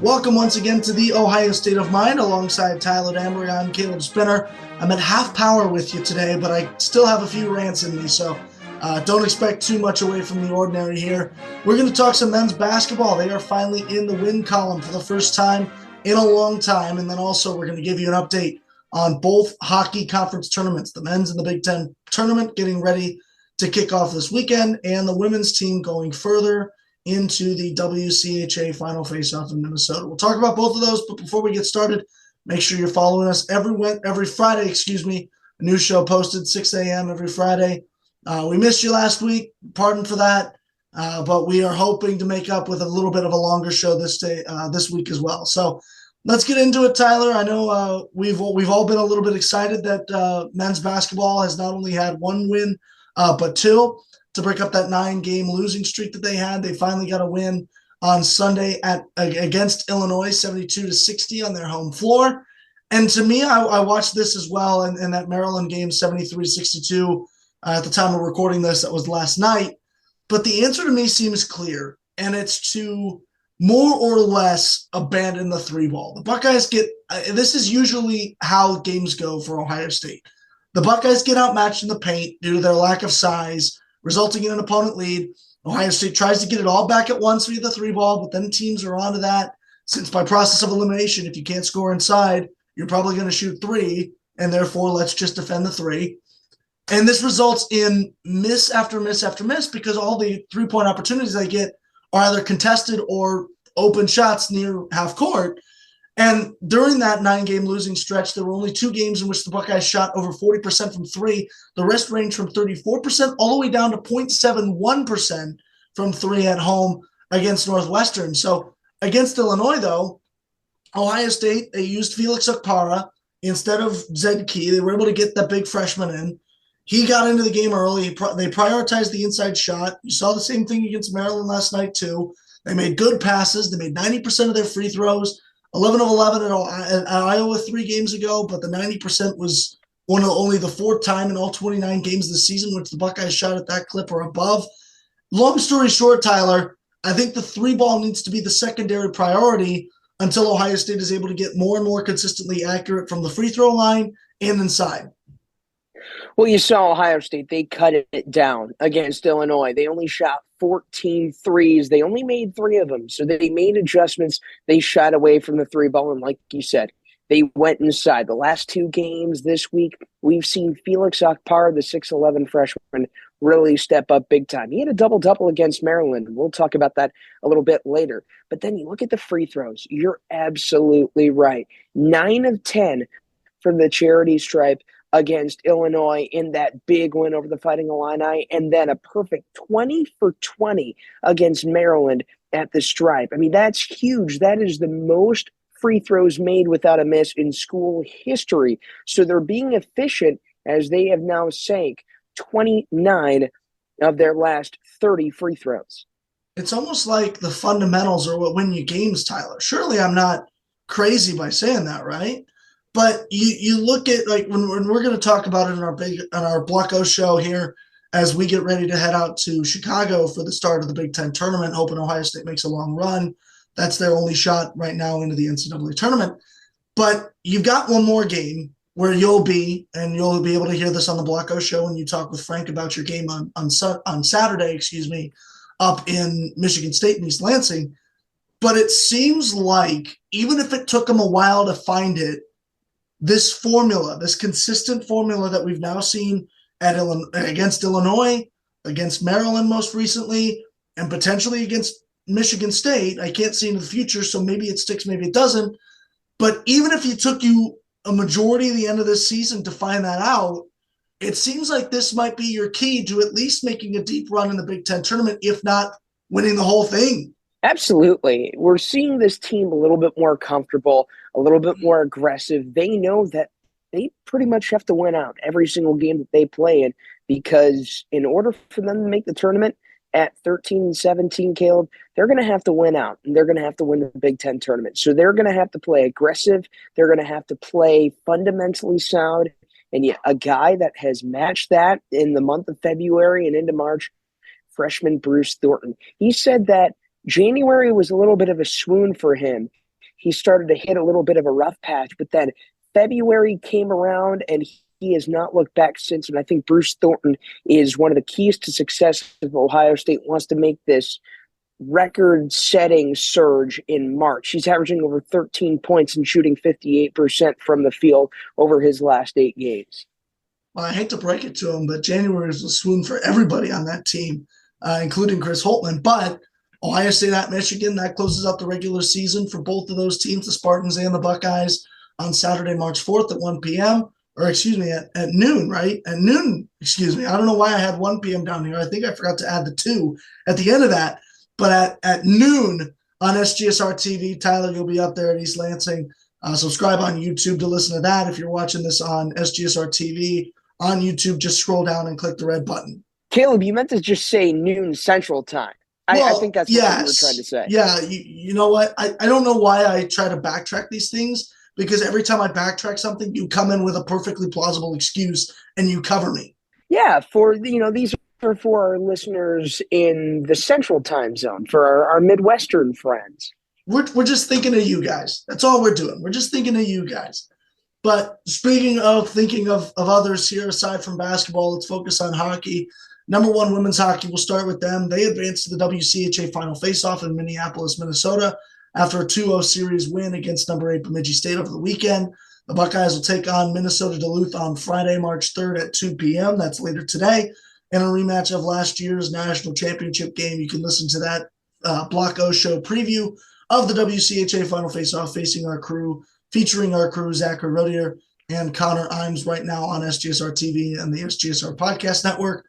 Welcome once again to the Ohio State of Mind alongside Tyler Danburg. I'm Caleb Spinner. I'm at half power with you today, but I still have a few rants in me, so don't expect too much away from the ordinary here. We're going to talk some men's basketball. They are finally in the win column for the first time in a long time, and then also we're going to give you an update on both hockey conference tournaments, the men's and the Big Ten tournament getting ready to kick off this weekend, and the women's team going further into the WCHA final face-off in Minnesota. We'll talk about both of those, but before we get started, make sure you're following us every Friday, a new show posted 6 a.m. every Friday. We missed you last week. Pardon for that. But we are hoping to make up with a little bit of a longer show this week as well. So let's get into it, Tyler. I know we've all been a little bit excited that men's basketball has not only had one win, but two to break up that 9-game losing streak that they had. They finally got a win on Sunday against Illinois, 72-60 on their home floor. And to me, I watched this as well in that Maryland game, 73-62. At the time of recording this, that was last night. But the answer to me seems clear, and it's to more or less abandon the three ball. The Buckeyes this is usually how games go for Ohio State. The Buckeyes get outmatched in the paint due to their lack of size, resulting in an opponent lead. Ohio State tries to get it all back at once via the three ball, but then teams are onto that. Since by process of elimination, if you can't score inside, you're probably going to shoot three, and therefore let's just defend the three. And this results in miss after miss after miss because all the three-point opportunities they get are either contested or open shots near half court. And during that 9-game losing stretch, there were only 2 games in which the Buckeyes shot over 40% from three. The rest ranged from 34% all the way down to 0.71% from three at home against Northwestern. So against Illinois, though, Ohio State, they used Felix Okpara instead of Zed Key. They were able to get that big freshman in. He got into the game early. They prioritized the inside shot. You saw the same thing against Maryland last night, too. They made good passes. They made 90% of their free throws. 11 of 11 at Iowa 3 games ago, but the 90% was only the 4th time in all 29 games this season, which the Buckeyes shot at that clip or above. Long story short, Tyler, I think the three ball needs to be the secondary priority until Ohio State is able to get more and more consistently accurate from the free throw line and inside. Well, you saw Ohio State. They cut it down against Illinois. They only shot 14 threes. They only made 3 of them. So they made adjustments. They shot away from the three ball. And like you said, they went inside. The last 2 games this week, we've seen Felix Okpara, the 6'11 freshman, really step up big time. He had a double-double against Maryland. We'll talk about that a little bit later. But then you look at the free throws. You're absolutely right. 9 of 10 from the charity stripe against Illinois in that big win over the Fighting Illini, and then a perfect 20 for 20 against Maryland at the stripe. I mean, that's huge. That is the most free throws made without a miss in school history. So they're being efficient as they have now sank 29 of their last 30 free throws. It's almost like the fundamentals are what win you games, Tyler. Surely I'm not crazy by saying that, right? But you look at, like, when we're going to talk about it on our Block O show here as we get ready to head out to Chicago for the start of the Big Ten tournament, hoping Ohio State makes a long run. That's their only shot right now into the NCAA tournament. But you've got one more game where you'll be able to hear this on the Block O show when you talk with Frank about your game on Saturday, up in Michigan State in East Lansing. But it seems like even if it took them a while to find it, this formula, this consistent formula that we've now seen against Illinois, against Maryland most recently, and potentially against Michigan State, I can't see into the future, so maybe it sticks, maybe it doesn't. But even if it took you a majority of the end of this season to find that out, it seems like this might be your key to at least making a deep run in the Big Ten tournament, if not winning the whole thing. Absolutely. We're seeing this team a little bit more comfortable, a little bit more aggressive. They know that they pretty much have to win out every single game that they play in, because in order for them to make the tournament at 13-17, Caleb, they're going to have to win out, and they're going to have to win the Big Ten tournament. So they're going to have to play aggressive. They're going to have to play fundamentally sound. And yet a guy that has matched that in the month of February and into March, freshman Bruce Thornton, he said that January was a little bit of a swoon for him he started to hit a little bit of a rough patch, but then February came around and he has not looked back since. And I think Bruce Thornton is one of the keys to success if Ohio State wants to make this record-setting surge in March. He's averaging over 13 points and shooting 58% from the field over his last 8 games. Well, I hate to break it to him, but January is a swoon for everybody on that team, including Chris Holtmann. But Ohio State at Michigan, that closes out the regular season for both of those teams, the Spartans and the Buckeyes, on Saturday, March 4th at 1 p.m. Or excuse me, at noon, right? At noon, excuse me. I don't know why I had 1 p.m. down here. I think I forgot to add the 2 at the end of that. But at noon on SGSR TV, Tyler, you'll be up there at East Lansing. Subscribe on YouTube to listen to that. If you're watching this on SGSR TV on YouTube, just scroll down and click the red button. Caleb, you meant to just say noon Central Time. I think that's what you were trying to say. Yeah, you know what? I don't know why I try to backtrack these things, because every time I backtrack something, you come in with a perfectly plausible excuse and you cover me. Yeah, these are for our listeners in the Central Time Zone, for our Midwestern friends. We're just thinking of you guys. That's all we're doing. We're just thinking of you guys. But speaking of thinking of others here, aside from basketball, let's focus on hockey. Number 1 women's hockey, we'll start with them. They advanced to the WCHA Final Faceoff in Minneapolis, Minnesota, after a 2-0 series win against number 8 Bemidji State over the weekend. The Buckeyes will take on Minnesota Duluth on Friday, March 3rd at 2 p.m. That's later today. In a rematch of last year's national championship game. You can listen to that Block O show preview of the WCHA Final Faceoff featuring our crew, Zachary Rodier and Connor Imes, right now on SGSR TV and the SGSR Podcast Network.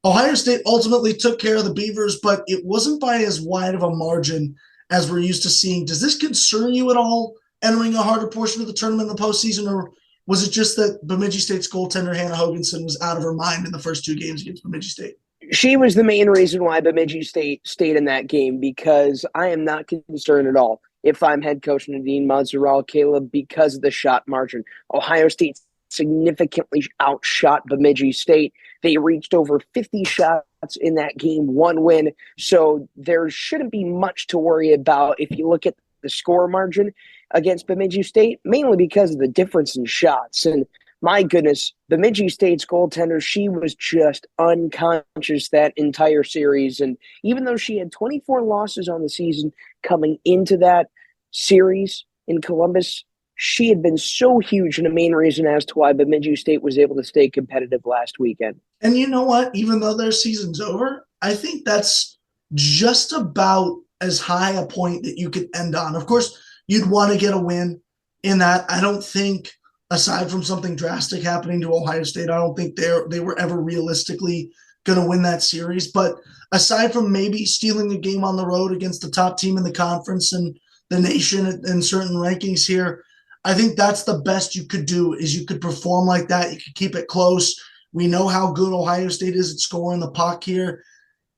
Ohio State ultimately took care of the Beavers, but it wasn't by as wide of a margin as we're used to seeing. Does this concern you at all, entering a harder portion of the tournament in the postseason, or was it just that Bemidji State's goaltender Hannah Hoganson was out of her mind in the first 2 games against Bemidji State? She was the main reason why Bemidji State stayed in that game, because I am not concerned at all if I'm head coach Nadine Mozzarella, Caleb, because of the shot margin. Ohio State significantly outshot Bemidji State. They reached over 50 shots in that game, 1 win. So there shouldn't be much to worry about if you look at the score margin against Bemidji State, mainly because of the difference in shots. And my goodness, Bemidji State's goaltender, she was just unconscious that entire series. And even though she had 24 losses on the season coming into that series in Columbus, she had been so huge and a main reason as to why Bemidji State was able to stay competitive last weekend. And you know what? Even though their season's over, I think that's just about as high a point that you could end on. Of course, you'd want to get a win in that. I don't think, aside from something drastic happening to Ohio State, I don't think they were ever realistically going to win that series. But aside from maybe stealing a game on the road against the top team in the conference and the nation in certain rankings here, I think that's the best you could do, is you could perform like that. You could keep it close. We know how good Ohio State is at scoring the puck here.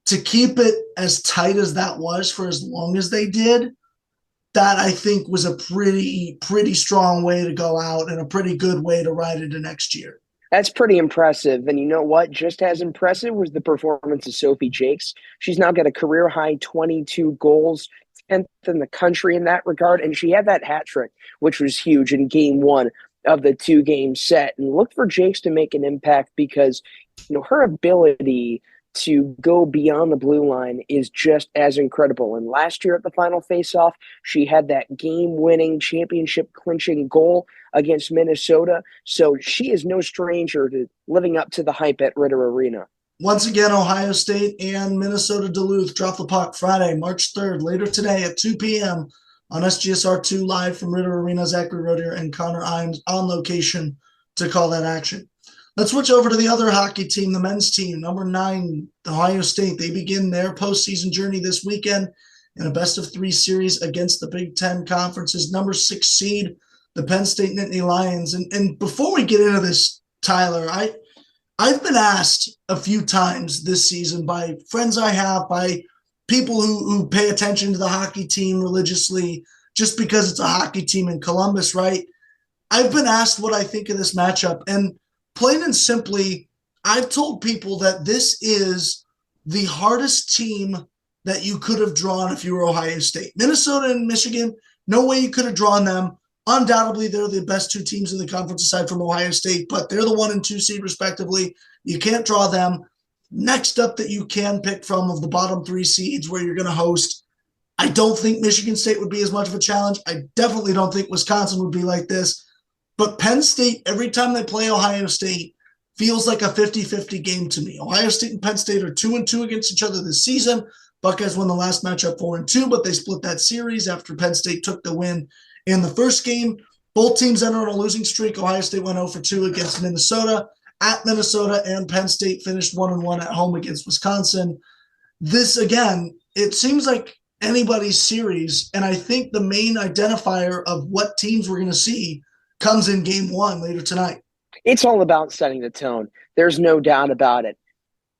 To keep it as tight as that was for as long as they did, that I think was a pretty strong way to go out and a pretty good way to ride into next year. That's pretty impressive. And you know what? Just as impressive was the performance of Sophie Jakes. She's now got a career-high 22 goals, 10th in the country in that regard. And she had that hat trick, which was huge in game 1 of the 2-game set. And look for Jakes to make an impact, because her ability to go beyond the blue line is just as incredible. And last year at the final faceoff, she had that game-winning, championship-clinching goal against Minnesota. So she is no stranger to living up to the hype at Ritter Arena. Once again, Ohio State and Minnesota Duluth drop the puck Friday, March 3rd, later today at 2 p.m. on SGSR2 live from Ritter Arena. Zachary Rodier and Connor Imes on location to call that action. Let's switch over to the other hockey team, the men's team, number 9, Ohio State. They begin their postseason journey this weekend in a best-of-3 series against the Big Ten Conference's number 6 seed, the Penn State Nittany Lions. And before we get into this, Tyler, I've been asked a few times this season by friends I have, by people who pay attention to the hockey team religiously, just because it's a hockey team in Columbus, right? I've been asked what I think of this matchup, and plain and simply, I've told people that this is the hardest team that you could have drawn if you were Ohio State. Minnesota and Michigan, No way you could have drawn them. Undoubtedly, they're the best two teams in the conference aside from Ohio State, but they're the 1 and 2 seed respectively. You can't draw them. Next up that you can pick from of the bottom 3 seeds where you're going to host, I don't think Michigan State would be as much of a challenge. I definitely don't think Wisconsin would be like this. But Penn State, every time they play Ohio State, feels like a 50-50 game to me. Ohio State and Penn State are 2-2 against each other this season. Buckeyes won the last matchup 4-2, but they split that series after Penn State took the win in the first game. Both teams entered on a losing streak. Ohio State went 0-2 against Minnesota at Minnesota, and Penn State finished 1-1 at home against Wisconsin. This, again, it seems like anybody's series, and I think the main identifier of what teams we're going to see comes in game 1 later tonight. It's all about setting the tone. There's no doubt about it.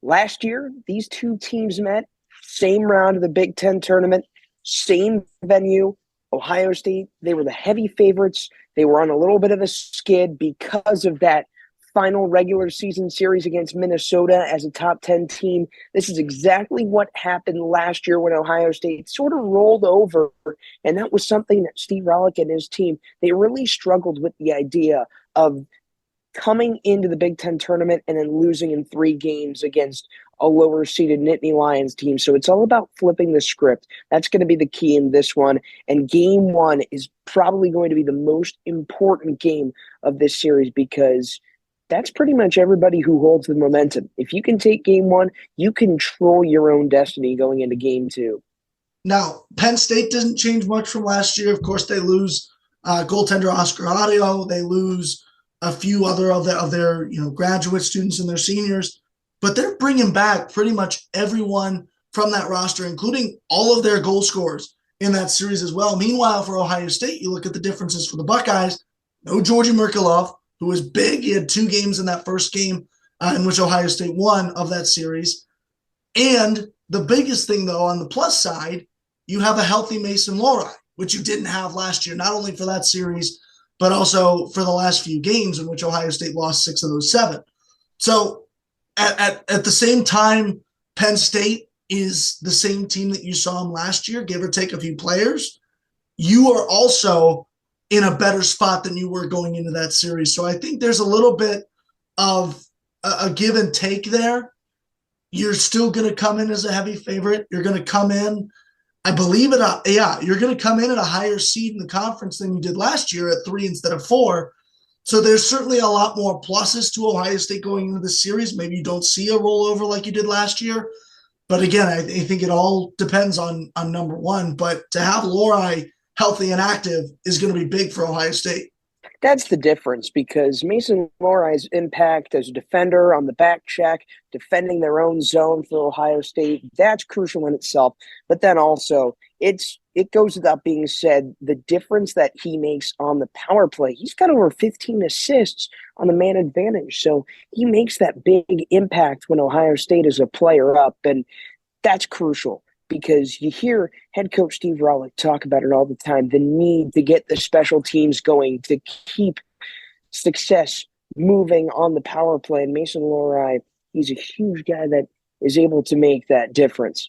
Last year, these two teams met, same round of the Big Ten tournament, same venue. Ohio State, they were the heavy favorites. They were on a little bit of a skid because of that final regular season series against Minnesota as a top 10 team. This is exactly what happened last year when Ohio State sort of rolled over. And that was something that Steve Rollick and his team, they really struggled with the idea of coming into the Big Ten tournament and then losing in 3 games against a lower seeded Nittany Lions team. So it's all about flipping the script. That's going to be the key in this one. And game 1 is probably going to be the most important game of this series because that's pretty much everybody who holds the momentum. If you can take game 1, you control your own destiny going into game 2. Now, Penn State doesn't change much from last year. Of course, they lose goaltender Oscar Audio. They lose a few other of their graduate students and their seniors, but they're bringing back pretty much everyone from that roster, including all of their goal scorers in that series as well. Meanwhile, for Ohio State, you look at the differences for the Buckeyes. No Georgi Merkulov, who was big. He had 2 games in that first game in which Ohio State won of that series. And the biggest thing, though, on the plus side, you have a healthy Mason Lohrei, which you didn't have last year, not only for that series, but also for the last few games in which Ohio State lost 6 of those 7. So at the same time, Penn State is the same team that you saw them last year, give or take a few players. You are also in a better spot than you were going into that series. So I think there's a little bit of a give and take there. You're still going to come in as a heavy favorite. You're going to come in, I believe you're going to come in at a higher seed in the conference than you did last year at 3 instead of 4. So there's certainly a lot more pluses to Ohio State going into the series. Maybe you don't see a rollover like you did last year. But again, I think it all depends on number 1. But to have Lohrei healthy and active is going to be big for Ohio State. That's the difference because Mason Lohrai's impact as a defender on the back check, defending their own zone for Ohio State, that's crucial in itself. But then also, it goes without being said, the difference that he makes on the power play. He's got over 15 assists on the man advantage. So he makes that big impact when Ohio State is a player up, and that's crucial. Because you hear head coach Steve Rollick talk about it all the time, the need to get the special teams going, to keep success moving on the power play. And Mason Lohrei, he's a huge guy that is able to make that difference.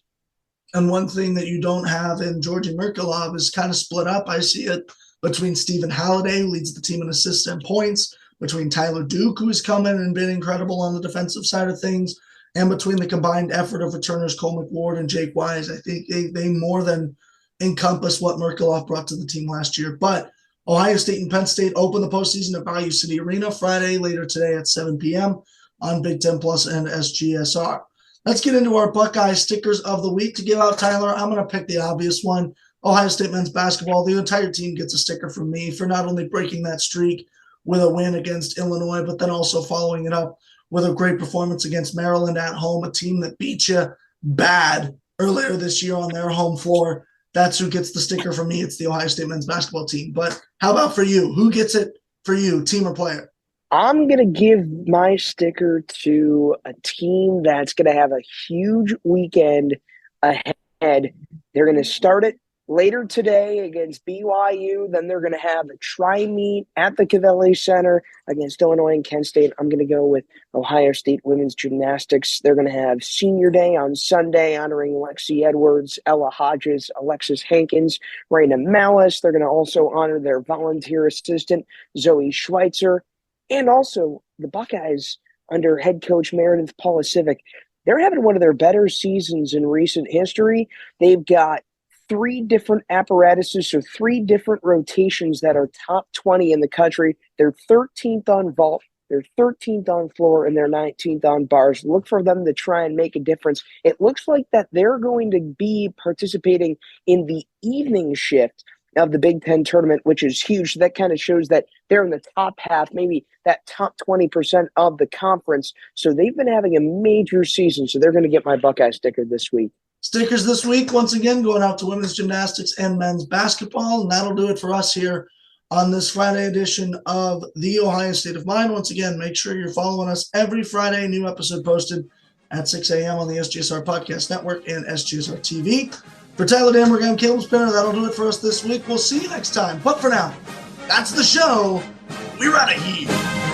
And one thing that you don't have in Georgi Merkulov is kind of split up. I see it between Stephen Halliday, who leads the team in assists and points, between Tyler Duke, who's come in and been incredible on the defensive side of things, and between the combined effort of returners Cole McWard and Jake Wise. I think they more than encompass what Merkulov brought to the team last year. But Ohio State and Penn State open the postseason at Value City Arena Friday, later today at 7 p.m. on Big Ten Plus and SGSR. Let's get into our Buckeye stickers of the week to give out, Tyler. I'm going to pick the obvious one. Ohio State men's basketball. The entire team gets a sticker from me for not only breaking that streak with a win against Illinois, but then also following it up with a great performance against Maryland at home, a team that beat you bad earlier this year on their home floor. That's who gets the sticker from me. It's the Ohio State men's basketball team. But how about for you? Who gets it for you, team or player? I'm going to give my sticker to a team that's going to have a huge weekend ahead. They're going to start it later today against BYU. Then they're going to have a tri-meet at the Cavelli Center against Illinois and Kent State. I'm going to go with Ohio State women's gymnastics. They're going to have senior day on Sunday, honoring Lexi Edwards, Ella Hodges, Alexis Hankins, Raina Malice. They're going to also honor their volunteer assistant, Zoe Schweitzer, and also the Buckeyes under head coach Meredith Polisivic. They're having one of their better seasons in recent history. They've got 3 different apparatuses, so 3 different rotations that are top 20 in the country. They're 13th on vault, they're 13th on floor, and they're 19th on bars. Look for them to try and make a difference. It looks like that they're going to be participating in the evening shift of the Big Ten tournament, which is huge. That kind of shows that they're in the top half, maybe that top 20% of the conference. So they've been having a major season. So they're going to get my Buckeye sticker this week. Stickers this week, once again, going out to women's gymnastics and men's basketball. And that'll do it for us here on this Friday edition of the Ohio State of Mind. Once again, make sure you're following us every Friday. New episode posted at 6 a.m. on the SGSR Podcast Network and SGSR TV. For Tyler Danburg, I'm Caleb Spinner. That'll do it for us this week. We'll see you next time. But for now, that's the show. We're out of here.